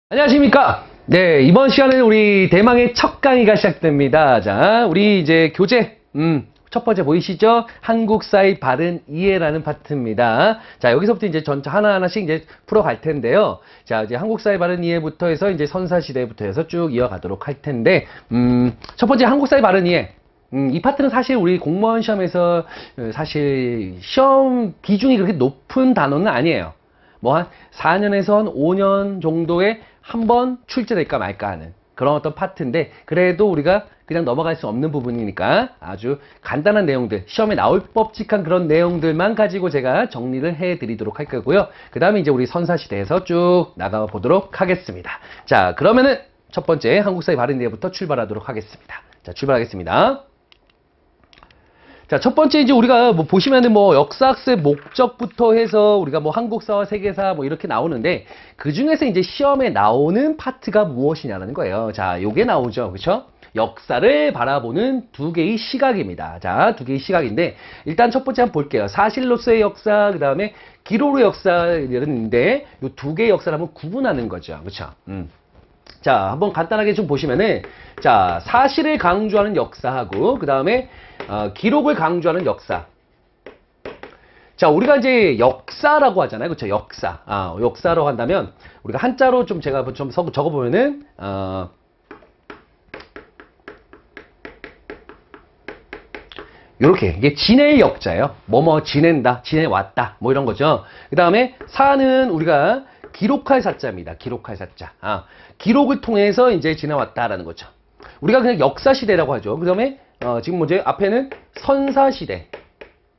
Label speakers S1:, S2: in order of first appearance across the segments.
S1: 안녕하십니까. 네, 이번 시간에는 우리 대망의 첫 강의가 시작됩니다. 자, 우리 이제 교재, 첫 번째 보이시죠? 한국사의 바른 이해라는 파트입니다. 자, 여기서부터 이제 전체 하나하나씩 이제 풀어갈 텐데요. 자, 이제 한국사의 바른 이해부터 해서 이제 선사시대부터 해서 쭉 이어가도록 할 텐데, 첫 번째 한국사의 바른 이해. 이 파트는 사실 우리 공무원 시험에서 사실 시험 비중이 그렇게 높은 단어는 아니에요. 뭐 한 4년에서 한 5년 정도에 한 번 출제될까 말까 하는 그런 어떤 파트인데, 그래도 우리가 그냥 넘어갈 수 없는 부분이니까 아주 간단한 내용들, 시험에 나올 법칙한 그런 내용들만 가지고 제가 정리를 해드리도록 할 거고요. 그 다음에 이제 우리 선사시대에서 쭉 나가 보도록 하겠습니다. 자, 그러면은 첫 번째 한국사의 바른 이해부터 출발하도록 하겠습니다. 자, 출발하겠습니다. 자, 첫 번째 이제 우리가 뭐 보시면은 뭐 역사학습 목적부터 해서 우리가 뭐 한국사와 세계사 뭐 이렇게 나오는데, 그 중에서 이제 시험에 나오는 파트가 무엇이냐라는 거예요. 자, 요게 나오죠. 그쵸? 역사를 바라보는 두 개의 시각입니다. 자, 두 개의 시각인데, 일단 첫 번째 한번 볼게요. 사실로서의 역사, 그 다음에 기록의 역사인데, 요 두 개의 역사를 한번 구분하는 거죠. 그쵸? 자, 한번 간단하게 좀 보시면은, 자, 사실을 강조하는 역사하고, 그 다음에, 기록을 강조하는 역사. 자, 우리가 이제 역사라고 하잖아요. 그쵸? 역사. 역사라고 한다면, 우리가 한자로 좀 제가 좀 적어보면은, 요렇게. 이게 지낼 역자예요. 뭐뭐 지낸다, 지내왔다, 뭐 이런 거죠. 그 다음에, 사는 우리가 기록할 사자입니다. 기록할 사자. 기록을 통해서 이제 지나왔다라는 거죠. 우리가 그냥 역사시대라고 하죠. 그 다음에, 지금 뭐죠? 앞에는 선사시대.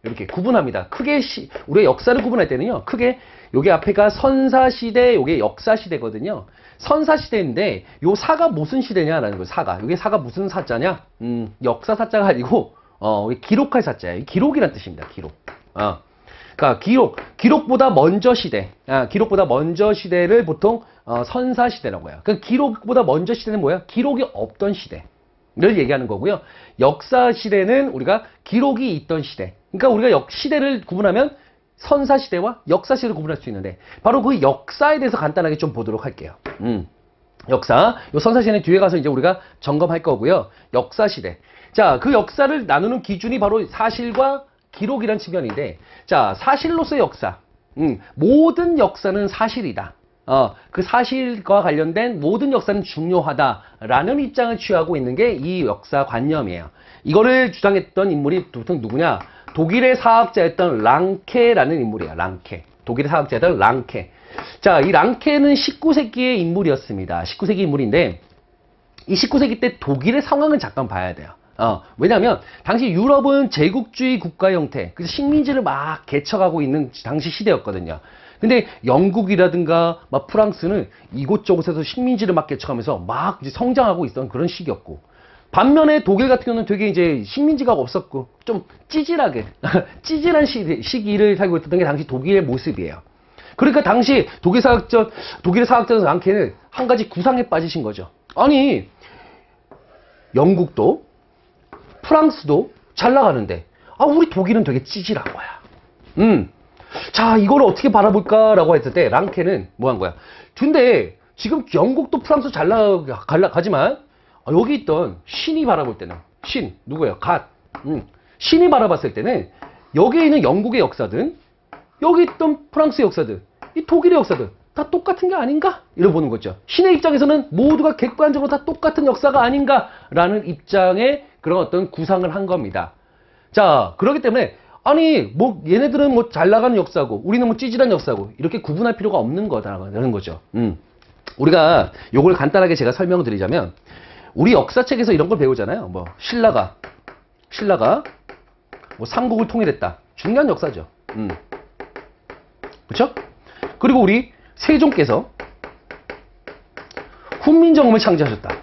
S1: 이렇게 구분합니다. 크게 우리가 역사를 구분할 때는요, 크게, 요게 앞에가 선사시대, 요게 역사시대거든요. 선사시대인데, 요 사가 무슨 시대냐라는 거예요, 사가. 요게 사가 무슨 사자냐? 역사 사자가 아니고, 기록할 사자예요. 기록이란 뜻입니다, 기록. 그러니까 기록보다 먼저 시대, 기록보다 먼저 시대를 보통 선사시대라고 해요. 그 기록보다 먼저 시대는 뭐야? 기록이 없던 시대를 얘기하는 거고요. 역사시대는 우리가 기록이 있던 시대. 그러니까 우리가 시대를 구분하면 선사시대와 역사시대를 구분할 수 있는데, 바로 그 역사에 대해서 간단하게 좀 보도록 할게요. 역사, 요 선사시대는 뒤에 가서 이제 우리가 점검할 거고요. 역사시대. 자, 그 역사를 나누는 기준이 바로 사실과 기록이란 측면인데, 자, 사실로서의 역사. 모든 역사는 사실이다. 그 사실과 관련된 모든 역사는 중요하다라는 입장을 취하고 있는 게 이 역사관념이에요. 이거를 주장했던 인물이 보통 누구냐? 독일의 사학자였던 랑케라는 인물이야. 랑케. 독일의 사학자였던 랑케. 자, 이 랑케는 19세기의 인물이었습니다. 19세기 인물인데, 이 19세기 때 독일의 상황을 잠깐 봐야 돼요. 왜냐면, 당시 유럽은 제국주의 국가 형태, 그래서 식민지를 막 개척하고 있는 당시 시대였거든요. 근데 영국이라든가 막 프랑스는 이곳저곳에서 식민지를 막 개척하면서 막 이제 성장하고 있던 그런 시기였고, 반면에 독일 같은 경우는 되게 이제 식민지가 없었고, 좀 찌질하게, 찌질한 시기를 살고 있었던 게 당시 독일의 모습이에요. 그러니까 당시 독일의 사학자 랑케는 한 가지 구상에 빠지신 거죠. 아니, 영국도 프랑스도 잘 나가는데, 우리 독일은 되게 찌질한 거야. 자, 이걸 어떻게 바라볼까라고 했을 때, 랑케는 뭐 한 거야? 근데, 지금 영국도 프랑스도 잘 나가지만, 여기 있던 신이 바라볼 때는, 누구예요? 신이 바라봤을 때는, 여기에 있는 영국의 역사든, 여기 있던 프랑스의 역사든, 이 독일의 역사든, 다 똑같은 게 아닌가? 이러고 보는 거죠. 신의 입장에서는 모두가 객관적으로 다 똑같은 역사가 아닌가라는 입장에 그런 어떤 구상을 한 겁니다. 자, 그렇기 때문에, 아니, 뭐, 얘네들은 뭐 잘 나가는 역사고, 우리는 뭐 찌질한 역사고, 이렇게 구분할 필요가 없는 거다라는 거죠. 우리가 요걸 간단하게 제가 설명을 드리자면, 우리 역사책에서 이런 걸 배우잖아요. 뭐, 신라가 뭐 삼국을 통일했다. 중요한 역사죠. 그쵸? 그리고 우리 세종께서 훈민정음을 창제하셨다.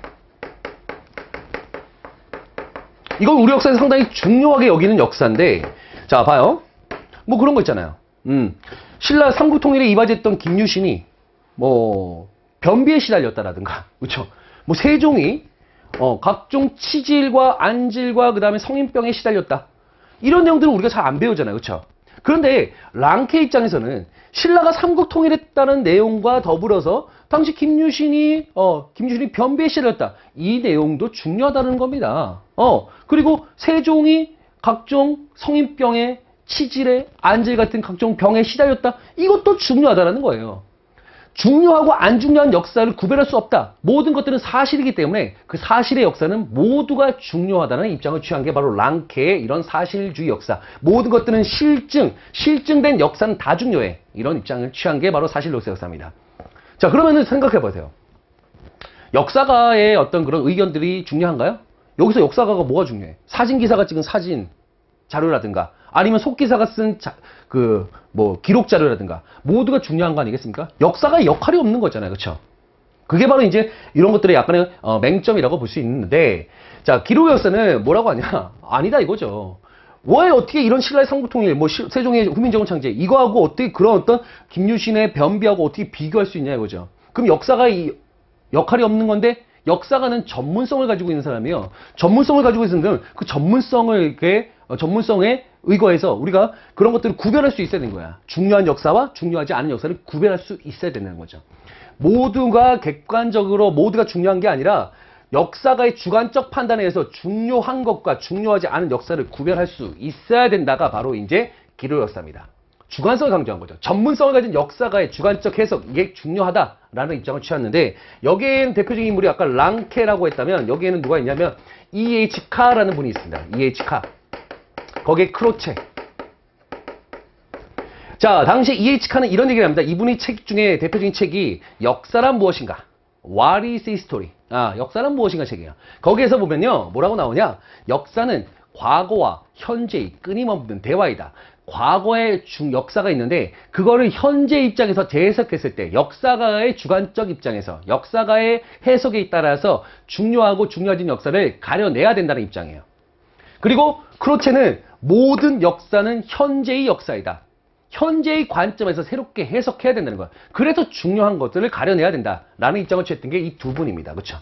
S1: 이건 우리 역사에서 상당히 중요하게 여기는 역사인데, 자, 봐요. 뭐 그런 거 있잖아요. 신라 삼국통일에 이바지했던 김유신이 뭐 변비에 시달렸다라든가, 그렇죠? 뭐 세종이 각종 치질과 안질과 그 다음에 성인병에 시달렸다. 이런 내용들은 우리가 잘 안 배우잖아요, 그렇죠? 그런데 랑케 입장에서는 신라가 삼국 통일했다는 내용과 더불어서 당시 김유신이 변비에 시달렸다. 이 내용도 중요하다는 겁니다. 그리고 세종이 각종 성인병에 치질에 안질 같은 각종 병에 시달렸다. 이것도 중요하다는 거예요. 중요하고 안 중요한 역사를 구별할 수 없다. 모든 것들은 사실이기 때문에 그 사실의 역사는 모두가 중요하다는 입장을 취한 게 바로 랑케의 이런 사실주의 역사. 모든 것들은 실증된 역사는 다 중요해. 이런 입장을 취한 게 바로 사실로서의 역사입니다. 자, 그러면은 생각해 보세요. 역사가의 어떤 그런 의견들이 중요한가요? 여기서 역사가가 뭐가 중요해? 사진기사가 찍은 사진 자료라든가 아니면 속기사가 쓴 기록 자료라든가 모두가 중요한 거 아니겠습니까? 역사가 역할이 없는 거잖아요. 그렇죠? 그게 바로 이제 이런 것들의 약간의 맹점이라고 볼 수 있는데, 자, 기록의 역사는 뭐라고 하냐? 아니다 이거죠. 왜 어떻게 이런 신라의 삼국통일, 세종의 후민정음 창제 이거하고 어떻게 그런 어떤 김유신의 변비하고 어떻게 비교할 수 있냐 이거죠. 그럼 역사가 이 역할이 없는 건데, 역사가는 전문성을 가지고 있는 사람이에요. 전문성을 가지고 있는 그 전문성에 의거해서 우리가 그런 것들을 구별할 수 있어야 되는 거야. 중요한 역사와 중요하지 않은 역사를 구별할 수 있어야 되는 거죠. 모두가 객관적으로 모두가 중요한 게 아니라 역사가의 주관적 판단에 의해서 중요한 것과 중요하지 않은 역사를 구별할 수 있어야 된다가 바로 이제 기록 역사입니다. 주관성을 강조한 거죠. 전문성을 가진 역사가의 주관적 해석, 이게 중요하다라는 입장을 취했는데, 여기에는 대표적인 인물이 아까 랑케라고 했다면 여기에는 누가 있냐면 E.H. 카라는 분이 있습니다. E.H. 카. 거기에 크로체. 자, 당시 E.H. 카는 이런 얘기를 합니다. 이분의 책 중에 대표적인 책이 역사란 무엇인가? What is history? 역사란 무엇인가 책이에요. 거기에서 보면요, 뭐라고 나오냐? 역사는 과거와 현재의 끊임없는 대화이다. 과거의 역사가 있는데 그거를 현재 입장에서 재해석했을 때 역사가의 주관적 입장에서 역사가의 해석에 따라서 중요하고 중요하진 역사를 가려내야 된다는 입장이에요. 그리고 크로체는 모든 역사는 현재의 역사이다. 현재의 관점에서 새롭게 해석해야 된다는 거야. 그래서 중요한 것들을 가려내야 된다라는 입장을 취했던 게 이 두 분입니다. 그렇죠?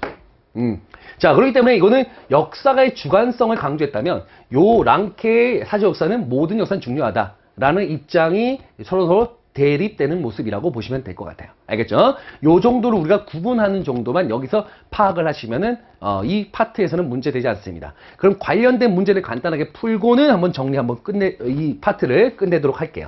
S1: 자, 그렇기 때문에 이거는 역사가의 주관성을 강조했다면 요 랑케의 사실 역사는 모든 역사는 중요하다라는 입장이 서로 대립되는 모습이라고 보시면 될 것 같아요. 알겠죠? 요 정도로 우리가 구분하는 정도만 여기서 파악을 하시면은 이 파트에서는 문제되지 않습니다. 그럼 관련된 문제를 간단하게 풀고는 한번 이 파트를 끝내도록 할게요.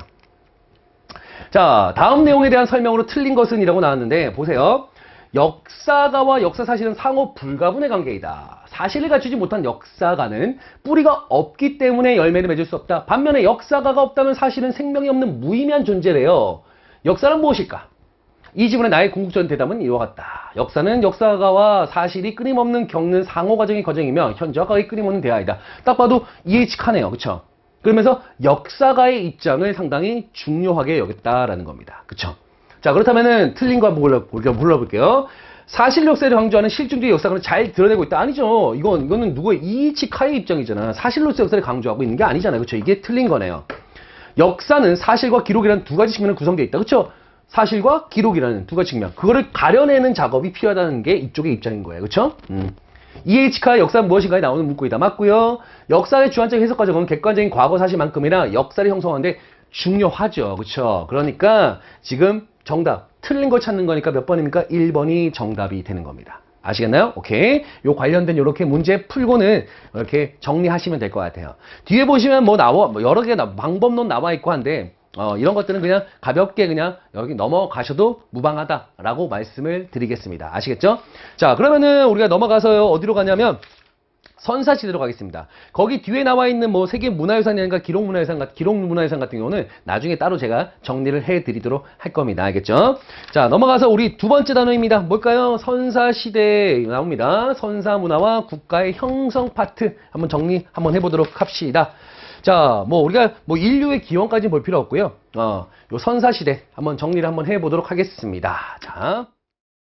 S1: 자, 다음 내용에 대한 설명으로 틀린 것은 이라고 나왔는데 보세요. 역사가와 역사사실은 상호 불가분의 관계이다. 사실을 갖추지 못한 역사가는 뿌리가 없기 때문에 열매를 맺을 수 없다. 반면에 역사가가 없다면 사실은 생명이 없는 무의미한 존재래요. 역사는 무엇일까? 이 질문에 나의 궁극적인 대답은 이와 같다. 역사는 역사가와 사실이 끊임없는 겪는 상호 과정의 과정이며 현재와 과거의 끊임없는 대화이다. 딱 봐도 E.H. 카네요. 그쵸? 그러면서 역사가의 입장을 상당히 중요하게 여겼다라는 겁니다. 그쵸? 자, 그렇다면은 틀린 거 한번 불러볼게요. 사실 역사를 강조하는 실증주의 역사관을 잘 드러내고 있다. 아니죠. 이거는 누구의 E.H. 카의 입장이잖아. 사실로서 역사를 강조하고 있는 게 아니잖아요. 그렇죠? 이게 틀린 거네요. 역사는 사실과 기록이라는 두 가지 측면으로 구성되어 있다. 그렇죠? 사실과 기록이라는 두 가지 측면. 그거를 가려내는 작업이 필요하다는 게 이쪽의 입장인 거예요. 그렇죠? E.H. 카의 역사는 무엇인가에 나오는 문구이다. 맞고요. 역사의 주관적 해석 과정은 객관적인 과거 사실만큼이나 역사를 형성하는데 중요하죠. 그렇죠? 그러니까 지금 정답, 틀린 걸 찾는 거니까 몇 번입니까? 1번이 정답이 되는 겁니다. 아시겠나요? 오케이. 요 관련된 요렇게 문제 풀고는 이렇게 정리하시면 될 것 같아요. 뒤에 보시면 여러 개 방법론 나와 있고 한데, 이런 것들은 그냥 가볍게 그냥 여기 넘어가셔도 무방하다라고 말씀을 드리겠습니다. 아시겠죠? 자, 그러면은 우리가 넘어가서요, 어디로 가냐면, 선사시대로 가겠습니다. 거기 뒤에 나와 있는 세계문화유산이라든가 기록문화유산 같은 경우는 나중에 따로 제가 정리를 해드리도록 할 겁니다. 알겠죠? 자, 넘어가서 우리 두 번째 단어입니다. 뭘까요? 선사시대 나옵니다. 선사문화와 국가의 형성 파트 한번 정리 한번 해보도록 합시다. 자, 우리가 인류의 기원까지는 볼 필요 없고요. 요 선사시대 한번 정리를 한번 해보도록 하겠습니다. 자.